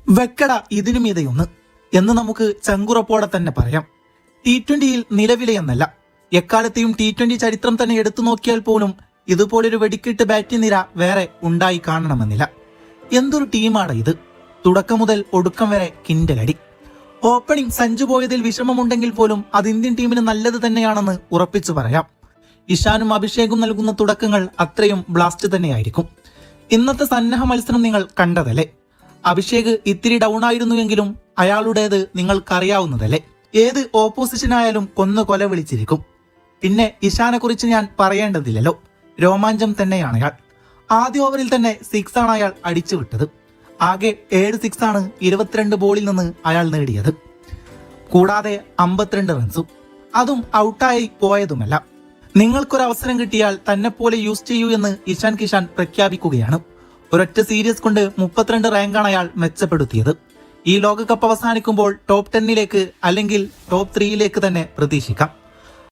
വെക്കട ഇതിനു മീതെയൊന്ന് എന്ന് നമുക്ക് ചങ്കുറപ്പോടെ തന്നെ പറയാം. T20യിൽ നിലവിലെ എന്നല്ല, എക്കാലത്തെയും T20 ചരിത്രം തന്നെ എടുത്തു നോക്കിയാൽ പോലും ഇതുപോലൊരു വെടിക്കെട്ട് ബാറ്റിംഗ് നിര വേറെ ഉണ്ടായി കാണണമെന്നില്ല. എന്തൊരു ടീമാണ് ഇത്! തുടക്കം മുതൽ ഒടുക്കം വരെ കിൻഡലടി. ഓപ്പണിംഗ് സഞ്ജു പോയതിൽ വിഷമമുണ്ടെങ്കിൽ പോലും അത് ഇന്ത്യൻ ടീമിന് നല്ലത് തന്നെയാണെന്ന് ഉറപ്പിച്ചു പറയാം. ഇഷാനും അഭിഷേകും നൽകുന്ന തുടക്കങ്ങൾ അത്രയും ബ്ലാസ്റ്റ് തന്നെയായിരിക്കും. ഇന്നത്തെ സന്നാഹ മത്സരം നിങ്ങൾ കണ്ടതല്ലേ? അഭിഷേക് ഇത്തിരി ഡൗൺ ആയിരുന്നുവെങ്കിലും അയാളുടേത് നിങ്ങൾക്കറിയാവുന്നതല്ലേ. ഏത് ഓപ്പോസിഷനായാലും കൊല വിളിച്ചിരിക്കും. പിന്നെ ഇഷാനെ കുറിച്ച് ഞാൻ പറയേണ്ടതില്ലല്ലോ, രോമാഞ്ചം തന്നെയാണ് അയാൾ. ആദ്യ ഓവറിൽ തന്നെ 6 ആണ് അയാൾ അടിച്ചുവിട്ടത്. ആകെ 7 6 ആണ് 22 ബോളിൽ നിന്ന് അയാൾ നേടിയത്. കൂടാതെ 52 റൺസും, അതും ഔട്ടായി പോയതുമല്ല. നിങ്ങൾക്കൊരവസരം കിട്ടിയാൽ തന്നെ പോലെ യൂസ് ചെയ്യൂ എന്ന് ഇഷാൻ കിഷാൻ പ്രഖ്യാപിക്കുകയാണ്. ഒരൊറ്റ സീരീസ് കൊണ്ട് 32 റാങ്കാണ് അയാൾ മെച്ചപ്പെടുത്തിയത്. ഈ ലോകകപ്പ് അവസാനിക്കുമ്പോൾ ടോപ്പ് 10 അല്ലെങ്കിൽ ടോപ്പ് 3 തന്നെ പ്രതീക്ഷിക്കാം.